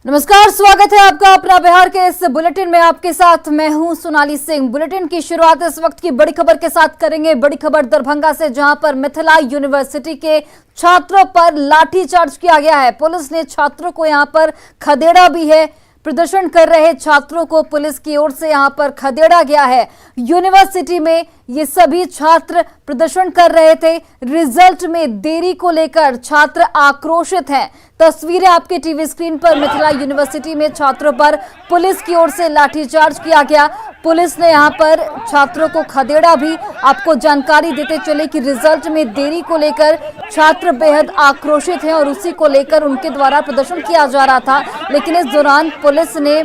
नमस्कार, स्वागत है आपका अपना बिहार के इस बुलेटिन में। आपके साथ मैं हूं सोनाली सिंह। बुलेटिन की शुरुआत इस वक्त की बड़ी खबर के साथ करेंगे। बड़ी खबर दरभंगा से, जहां पर मिथिला यूनिवर्सिटी के छात्रों पर लाठीचार्ज किया गया है। पुलिस ने छात्रों को यहां पर खदेड़ा भी है। प्रदर्शन कर रहे छात्रों को पुलिस की ओर से यहां पर खदेड़ा गया है। यूनिवर्सिटी में ये सभी छात्र प्रदर्शन कर रहे थे। रिजल्ट में देरी को लेकर छात्र आक्रोशित हैं। तस्वीरें आपके टीवी स्क्रीन पर। मिथिला यूनिवर्सिटी में छात्रों पर पुलिस की ओर से लाठीचार्ज किया गया। पुलिस ने यहां पर छात्रों को खदेड़ा भी। आपको जानकारी देते चले कि रिजल्ट में देरी को लेकर छात्र बेहद आक्रोशित हैं और उसी को लेकर उनके द्वारा प्रदर्शन किया जा रहा था। लेकिन इस दौरान पुलिस ने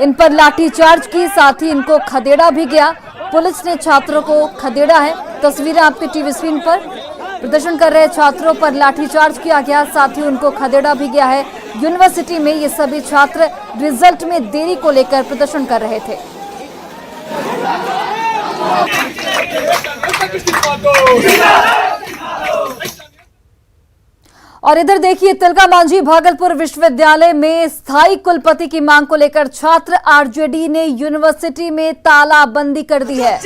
इन पर लाठीचार्ज की, साथ ही इनको खदेड़ा भी गया। पुलिस ने छात्रों को खदेड़ा है। तस्वीरें आपके टीवी स्क्रीन पर। प्रदर्शन कर रहे छात्रों पर लाठीचार्ज किया गया, साथ ही उनको खदेड़ा भी गया है। यूनिवर्सिटी में ये सभी छात्र रिजल्ट में देरी को लेकर प्रदर्शन कर रहे थे। और इधर देखिए, तिलका मांझी भागलपुर विश्वविद्यालय में स्थायी कुलपति की मांग को लेकर छात्र आरजेडी ने यूनिवर्सिटी में तालाबंदी कर दी है।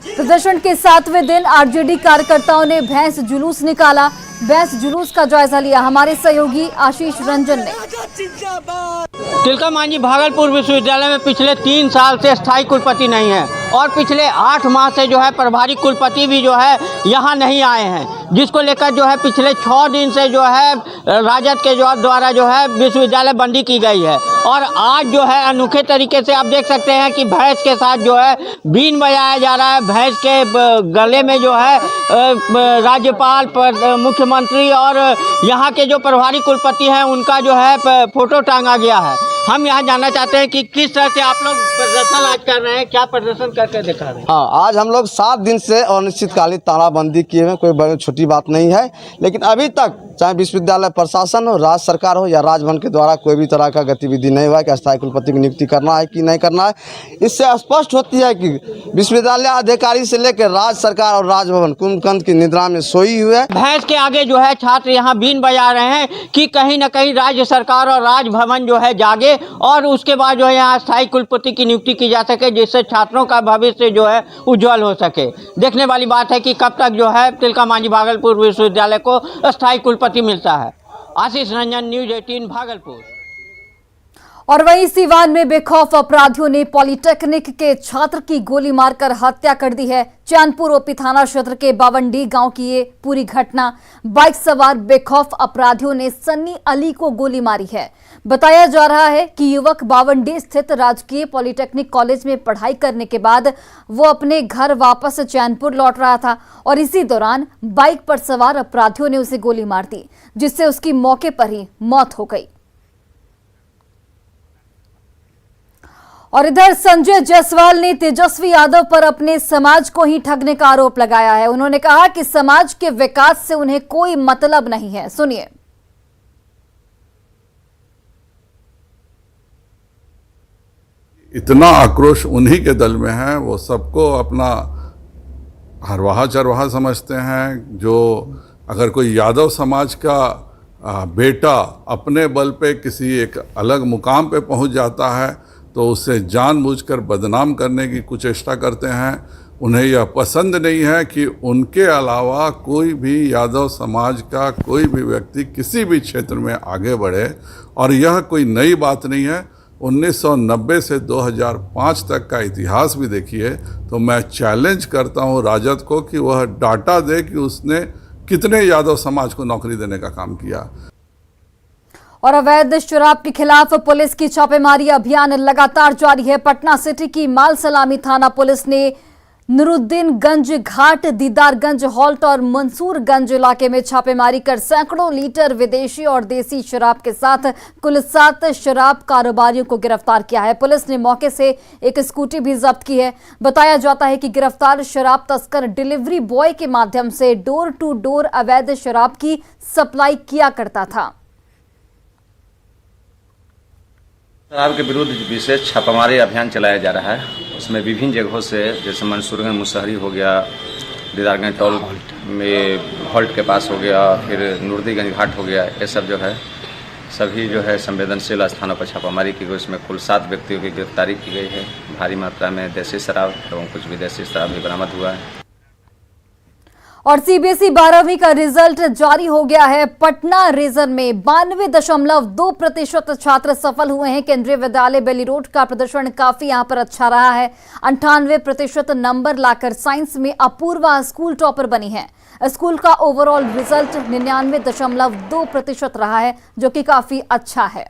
प्रदर्शन के 7वें दिन आरजेडी कार्यकर्ताओं ने भैंस जुलूस निकाला। भैंस जुलूस का जायजा लिया हमारे सहयोगी आशीष रंजन ने। तिलका मांझी भागलपुर विश्वविद्यालय में पिछले 3 साल से स्थायी कुलपति नहीं है और पिछले 8 माह से जो है प्रभारी कुलपति भी जो है यहाँ नहीं आए हैं, जिसको लेकर जो है पिछले 6 दिन से जो है राजद के द्वारा जो है विश्वविद्यालय बंदी की गई है। और आज जो है अनोखे तरीके से आप देख सकते हैं कि भैंस के साथ जो है बीन बजाया जा रहा है। भैंस के गले में जो है राज्यपाल, मुख्यमंत्री और यहाँ के जो प्रभारी कुलपति हैं उनका जो है फोटो टांगा गया है। हम यहाँ जानना चाहते हैं कि किस तरह से आप लोग प्रदर्शन आज कर रहे हैं, क्या प्रदर्शन करके दिखा रहे हैं? हाँ, आज हम लोग 7 दिन से अनिश्चितकालीन तालाबंदी किए हुए, कोई बड़ी छोटी बात नहीं है। लेकिन अभी तक चाहे विश्वविद्यालय प्रशासन हो, राज्य सरकार हो या राजभवन के द्वारा कोई भी तरह का गतिविधि नहीं हुआ है कि अस्थायी कुलपति की नियुक्ति करना है कि नहीं करना है। इससे स्पष्ट होती है कि विश्वविद्यालय अधिकारी से लेकर राज्य सरकार और राजभवन कुंभकर्ण की निद्रा में सोई हुई है। भैंस के आगे जो है छात्र यहाँ बीन बजा रहे हैं कि कहीं न कहीं राज्य सरकार और राजभवन जो है जागे और उसके बाद जो है यहाँ स्थायी कुलपति की नियुक्ति की जा सके, जिससे छात्रों का भविष्य जो है उज्जवल हो सके। देखने वाली बात है कि कब तक जो है तिलका मांझी भागलपुर विश्वविद्यालय को स्थायी कुलपति मिलता है। आशीष रंजन, न्यूज़ 18 भागलपुर। और वहीं सीवान में बेखौफ अपराधियों ने पॉलिटेक्निक के छात्र की गोली मारकर हत्या कर दी है। चैनपुर ओपी थाना क्षेत्र के बावंडी गांव की ये पूरी घटना। बाइक सवार बेखौफ अपराधियों ने सन्नी अली को गोली मारी है। बताया जा रहा है कि युवक बावंडी स्थित राजकीय पॉलिटेक्निक कॉलेज में पढ़ाई करने के बाद वो अपने घर वापस चैनपुर लौट रहा था और इसी दौरान बाइक पर सवार अपराधियों ने उसे गोली मार दी, जिससे उसकी मौके पर ही मौत हो गई। और इधर संजय जायसवाल ने तेजस्वी यादव पर अपने समाज को ही ठगने का आरोप लगाया है। उन्होंने कहा कि समाज के विकास से उन्हें कोई मतलब नहीं है। सुनिए। इतना आक्रोश उन्हीं के दल में है, वो सबको अपना हरवाहा चरवाहा समझते हैं। जो अगर कोई यादव समाज का बेटा अपने बल पे किसी एक अलग मुकाम पे पहुंच जाता है तो उसे जानबूझकर बदनाम करने की कुचेष्टा करते हैं। उन्हें यह पसंद नहीं है कि उनके अलावा कोई भी यादव समाज का कोई भी व्यक्ति किसी भी क्षेत्र में आगे बढ़े। और यह कोई नई बात नहीं है। 1990 से 2005 तक का इतिहास भी देखिए तो मैं चैलेंज करता हूं राजद को कि वह डाटा दे कि उसने कितने यादव समाज को नौकरी देने का काम किया। और अवैध शराब के खिलाफ पुलिस की छापेमारी अभियान लगातार जारी है। पटना सिटी की माल सलामी थाना पुलिस ने नुरुद्दीनगंज घाट, दीदारगंज हॉल्ट और मंसूरगंज इलाके में छापेमारी कर सैकड़ों लीटर विदेशी और देसी शराब के साथ कुल 7 शराब कारोबारियों को गिरफ्तार किया है। पुलिस ने मौके से एक स्कूटी भी जब्त की है। बताया जाता है कि गिरफ्तार शराब तस्कर डिलीवरी बॉय के माध्यम से डोर टू डोर अवैध शराब की सप्लाई किया करता था। शराब के विरुद्ध विशेष छापामारी अभियान चलाया जा रहा है। उसमें विभिन्न जगहों से, जैसे मंसूरगंज मुसहरी हो गया, दीदारगंज टोल में हॉल्ट के पास हो गया, फिर नुरुद्दीनगंज घाट हो गया, ये सब जो है सभी जो है संवेदनशील स्थानों पर छापामारी की गई। उसमें कुल 7 व्यक्तियों की गिरफ्तारी की गई है। भारी मात्रा में देसी शराब एवं कुछ विदेशी शराब भी बरामद हुआ है। और सीबीएसई 12वीं का रिजल्ट जारी हो गया है। पटना रीजन में 92.2% छात्र सफल हुए हैं। केंद्रीय विद्यालय बेली रोड का प्रदर्शन काफी यहां पर अच्छा रहा है। 98% नंबर लाकर साइंस में अपूर्वा स्कूल टॉपर बनी है। स्कूल का ओवरऑल रिजल्ट 99.2% रहा है, जो कि काफी अच्छा है।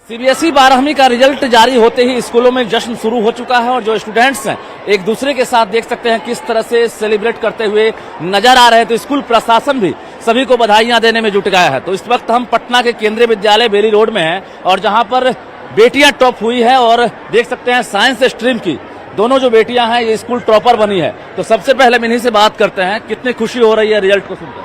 सीबीएसई 12वीं का रिजल्ट जारी होते ही स्कूलों में जश्न शुरू हो चुका है और जो स्टूडेंट्स हैं एक दूसरे के साथ देख सकते हैं किस तरह से सेलिब्रेट करते हुए नजर आ रहे हैं। तो स्कूल प्रशासन भी सभी को बधाइयां देने में जुट गया है। तो इस वक्त हम पटना के केंद्रीय विद्यालय बेली रोड में हैं और जहां पर बेटियां टॉप हुई है और देख सकते हैं साइंस स्ट्रीम की दोनों जो बेटियां हैं ये स्कूल टॉपर बनी है। तो सबसे पहले हम इन्हीं से बात करते हैं, कितनी खुशी हो रही है रिजल्ट को सुनकर?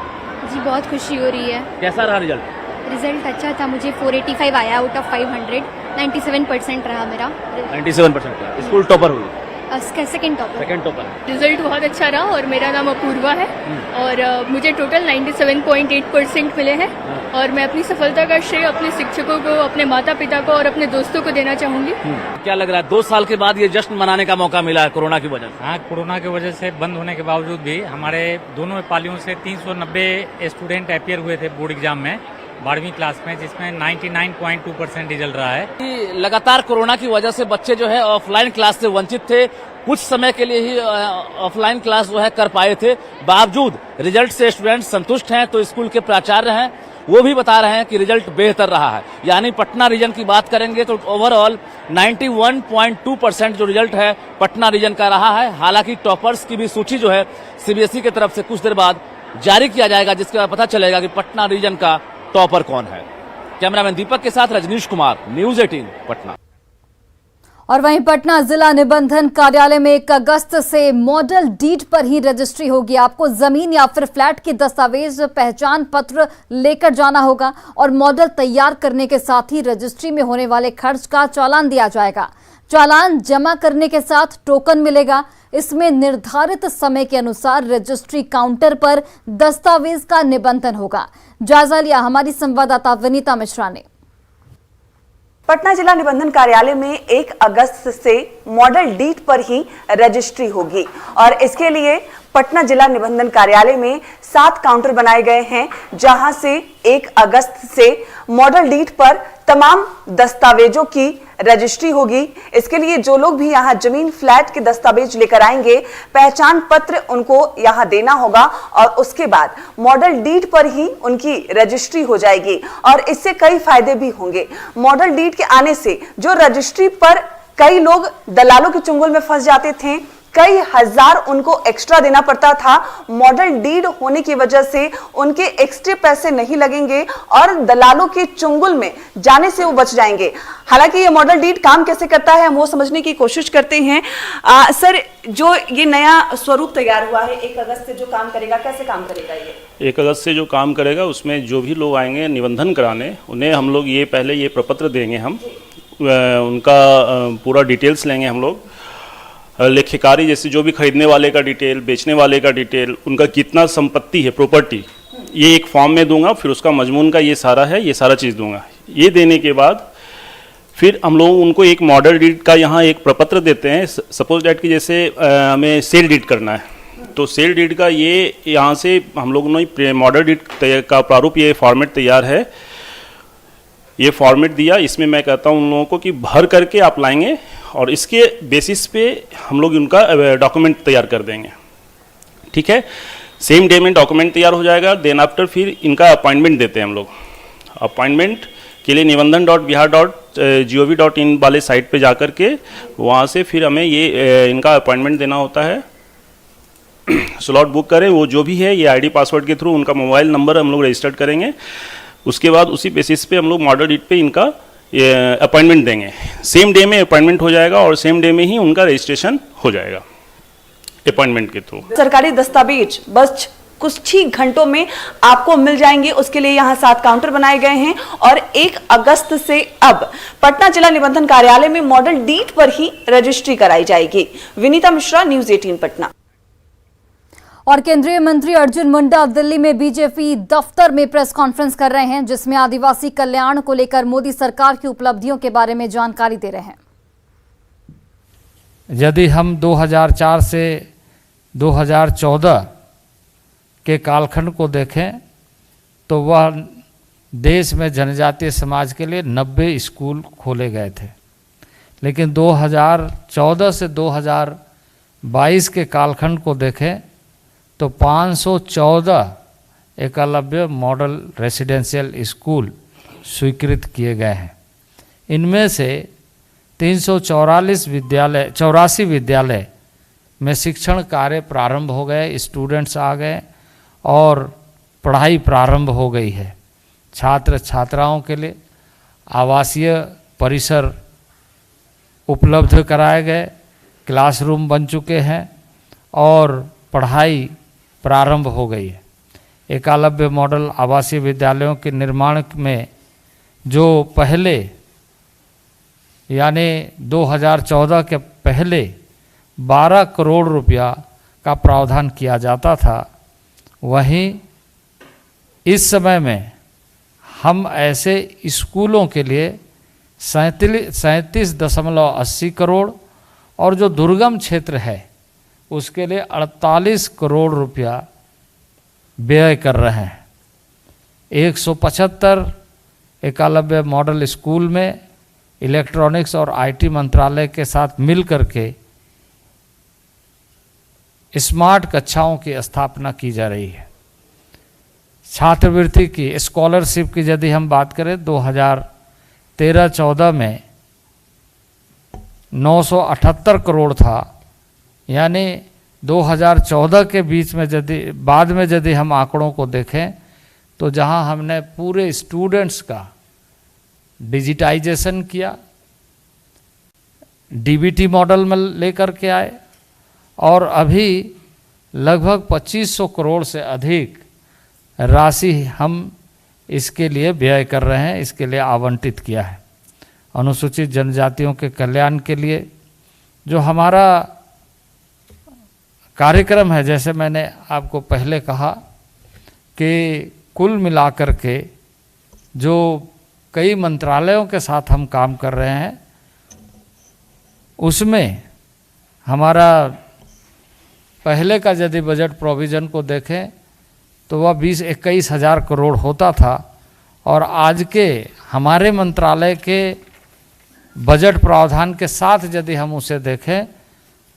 जी बहुत खुशी हो रही है। कैसा रहा रिजल्ट? रिजल्ट अच्छा था, मुझे 485 आया आउट ऑफ 500, 97% रहा मेरा। 97% रहा। स्कूल टॉपर हुई? Second topper. Second topper. Result बहुत अच्छा रहा और मेरा नाम अपूर्वा है और मुझे टोटल 97.8% मिले हैं और मैं अपनी सफलता का श्रेय अपने शिक्षकों को, अपने माता पिता को और अपने दोस्तों को देना चाहूंगी। क्या लग रहा है 2 साल के बाद ये जश्न मनाने का मौका मिला है कोरोना की वजह से? हाँ, कोरोना की वजह से बंद होने के बावजूद भी हमारे दोनों पालियों से 390 स्टूडेंट अपीयर हुए थे बोर्ड एग्जाम में 12वीं क्लास में, जिसमें 99.2% रिजल्ट रहा है। लगातार कोरोना की वजह से बच्चे जो है ऑफलाइन क्लास से वंचित थे। कुछ समय के लिए ही ऑफलाइन क्लास जो है कर पाए थे। बावजूद रिजल्ट से स्टूडेंट संतुष्ट हैं। तो स्कूल के प्राचार्य हैं वो भी बता रहे हैं कि रिजल्ट बेहतर रहा है। यानी पटना रीजन की बात करेंगे तो ओवरऑल 91.2% जो रिजल्ट है पटना रीजन का रहा है। हालांकि टॉपर्स की भी सूची जो है सीबीएसई की तरफ से कुछ देर बाद जारी किया जाएगा, जिसके बाद पता चलेगा कि पटना रीजन का टॉपर कौन है। कैमरामैन दीपक के साथ रजनीश कुमार, न्यूज़ 18 पटना। और वहीं पटना जिला निबंधन कार्यालय में 1 अगस्त से मॉडल डीड पर ही रजिस्ट्री होगी। आपको जमीन या फिर फ्लैट की दस्तावेज, पहचान पत्र लेकर जाना होगा और मॉडल तैयार करने के साथ ही रजिस्ट्री में होने वाले खर्च का चालान दिया जाएगा। चालान जमा करने के साथ टोकन मिलेगा। इसमें निर्धारित समय के अनुसार रजिस्ट्री काउंटर पर दस्तावेज का निबंधन होगा। जायजा लिया हमारी संवाददाता विनीता मिश्रा ने। पटना जिला निबंधन कार्यालय में 1 अगस्त से मॉडल डीड पर ही रजिस्ट्री होगी और इसके लिए पटना जिला निबंधन कार्यालय में 7 काउंटर बनाए गए हैं, जहां से 1 अगस्त से मॉडल डीड पर तमाम दस्तावेजों की रजिस्ट्री होगी। इसके लिए जो लोग भी यहां जमीन, फ्लैट के दस्तावेज लेकर आएंगे, पहचान पत्र उनको यहां देना होगा और उसके बाद मॉडल डीड पर ही उनकी रजिस्ट्री हो जाएगी और इससे कई फायदे भी होंगे। मॉडल डीड के आने से जो रजिस्ट्री पर कई लोग दलालों के चुंगल में फंस जाते थे, कई हजार उनको एक्स्ट्रा देना पड़ता था। मॉडल डीड होने की वजह से उनके एक्स्ट्रा पैसे नहीं लगेंगे और दलालों के चुंगल में जाने से वो बच जाएंगे। हालांकि ये मॉडल डीड काम कैसे करता है हम वो समझने की कोशिश करते हैं। सर, जो ये नया स्वरूप तैयार हुआ है 1 अगस्त से जो काम करेगा, कैसे काम करेगा ये? 1 अगस्त से जो काम करेगा उसमें जो भी लोग आएंगे निबंधन कराने, उन्हें हम लोग ये पहले ये प्रपत्र देंगे। हम उनका पूरा डिटेल्स लेंगे हम लोग, लेखिकारी जैसे जो भी खरीदने वाले का डिटेल, बेचने वाले का डिटेल, उनका कितना संपत्ति है, प्रॉपर्टी, ये एक फॉर्म में दूंगा। फिर उसका मजमून का ये सारा है, ये सारा चीज़ दूंगा। ये देने के बाद फिर हम लोग उनको एक मॉडल डीड का यहाँ एक प्रपत्र देते हैं। सपोज डैट कि जैसे हमें सेल डीड करना है तो सेल डीड का ये यहाँ से हम लोगों ने मॉडल डीड का प्रारूप, ये फॉर्मेट तैयार है, ये फॉर्मेट दिया। इसमें मैं कहता हूँ उन लोगों को कि भर करके आप लाएंगे और इसके बेसिस पे हम लोग उनका डॉक्यूमेंट तैयार कर देंगे। ठीक है, सेम डे में डॉक्यूमेंट तैयार हो जाएगा। देन आफ्टर फिर इनका अपॉइंटमेंट देते हैं हम लोग। अपॉइंटमेंट के लिए nibandan.bihar.gov.in वाले साइट पे जा कर के वहाँ से फिर हमें ये इनका अपॉइंटमेंट देना होता है। स्लॉट बुक करें, वो जो भी है ये आईडी पासवर्ड के थ्रू उनका मोबाइल नंबर हम लोग रजिस्टर्ड करेंगे। उसके बाद उसी बेसिस पे हम लोग मॉडल डीड पे इनका अपॉइंटमेंट देंगे। सेम डे में अपॉइंटमेंट हो जाएगा और सेम डे में ही उनका रजिस्ट्रेशन हो जाएगा अपॉइंटमेंट के थ्रू। सरकारी दस्तावेज बस कुछ ही घंटों में आपको मिल जाएंगे। उसके लिए यहाँ 7 काउंटर बनाए गए हैं और 1 अगस्त से अब पटना जिला निबंधन कार्यालय में मॉडल डीड पर ही रजिस्ट्री कराई जाएगी। विनीता मिश्रा, न्यूज़ 18 पटना। और केंद्रीय मंत्री अर्जुन मुंडा दिल्ली में बीजेपी दफ्तर में प्रेस कॉन्फ्रेंस कर रहे हैं, जिसमें आदिवासी कल्याण को लेकर मोदी सरकार की उपलब्धियों के बारे में जानकारी दे रहे हैं। यदि हम 2004 से 2014 के कालखंड को देखें तो वह देश में जनजातीय समाज के लिए 90 स्कूल खोले गए थे, लेकिन 2014 से 2022 के कालखंड को देखें तो 514 एकलव्य मॉडल रेसिडेंशियल स्कूल स्वीकृत किए गए हैं। इनमें से 84 विद्यालय में शिक्षण कार्य प्रारंभ हो गए, स्टूडेंट्स आ गए और पढ़ाई प्रारंभ हो गई है। छात्र छात्राओं के लिए आवासीय परिसर उपलब्ध कराए गए, क्लासरूम बन चुके हैं और पढ़ाई प्रारंभ हो गई है। एकलव्य मॉडल आवासीय विद्यालयों के निर्माण में जो पहले यानी 2014 के पहले 12 करोड़ रुपया का प्रावधान किया जाता था, वहीं इस समय में हम ऐसे स्कूलों के लिए 37.80 करोड़ और जो दुर्गम क्षेत्र है उसके लिए 48 करोड़ रुपया व्यय कर रहे हैं। 175 एकलव्य मॉडल स्कूल में इलेक्ट्रॉनिक्स और आईटी मंत्रालय के साथ मिलकर के स्मार्ट कक्षाओं की स्थापना की जा रही है। छात्रवृत्ति की स्कॉलरशिप की यदि हम बात करें 2013-14 में 978 करोड़ था, यानी 2014 के बीच में बाद में यदि हम आंकड़ों को देखें तो जहां हमने पूरे स्टूडेंट्स का डिजिटाइजेशन किया, डीबीटी मॉडल में लेकर के आए और अभी लगभग 2500 करोड़ से अधिक राशि हम इसके लिए व्यय कर रहे हैं, इसके लिए आवंटित किया है। अनुसूचित जनजातियों के कल्याण के लिए जो हमारा कार्यक्रम है, जैसे मैंने आपको पहले कहा कि कुल मिलाकर के जो कई मंत्रालयों के साथ हम काम कर रहे हैं, उसमें हमारा पहले का यदि बजट प्रोविज़न को देखें तो वह 20-21 हज़ार करोड़ होता था और आज के हमारे मंत्रालय के बजट प्रावधान के साथ यदि हम उसे देखें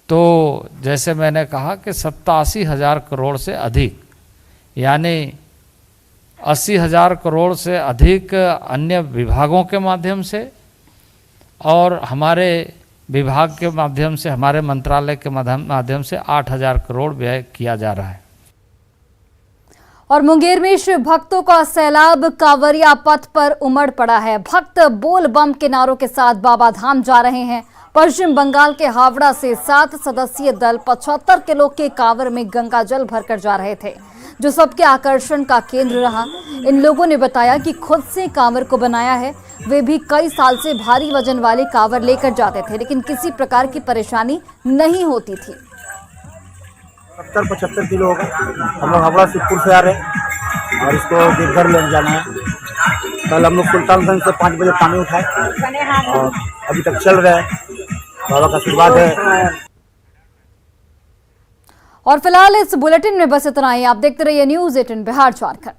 तो जैसे मैंने कहा कि 87,000 करोड़ से अधिक, यानी 80,000 करोड़ से अधिक अन्य विभागों के माध्यम से और हमारे विभाग के माध्यम से, हमारे मंत्रालय के माध्यम से 8,000 करोड़ व्यय किया जा रहा है। और मुंगेर में शिव भक्तों का सैलाब कांवरिया पथ पर उमड़ पड़ा है। भक्त बोल बम के नारों के साथ बाबा धाम जा रहे हैं। पश्चिम बंगाल के हावड़ा से 7 सदस्यीय दल 75 किलो के कांवर में गंगा जल भरकर जा रहे थे, जो सबके आकर्षण का केंद्र रहा। इन लोगों ने बताया कि खुद से कांवर को बनाया है। वे भी कई साल से भारी वजन वाले कांवर लेकर जाते थे, लेकिन किसी प्रकार की परेशानी नहीं होती थी। 70-75 किलो होगा। हम लोग हावड़ा शिवपुर से आ रहे हैं और इसको देवघर ले जाना है। कल हम लोग सुल्तानगंज से 5 बजे पानी उठाए और अभी तक चल रहा है। बाबा का आशीर्वाद है। और फिलहाल इस बुलेटिन में बस इतना ही। आप देखते रहिए न्यूज़ 18 बिहार झारखंड।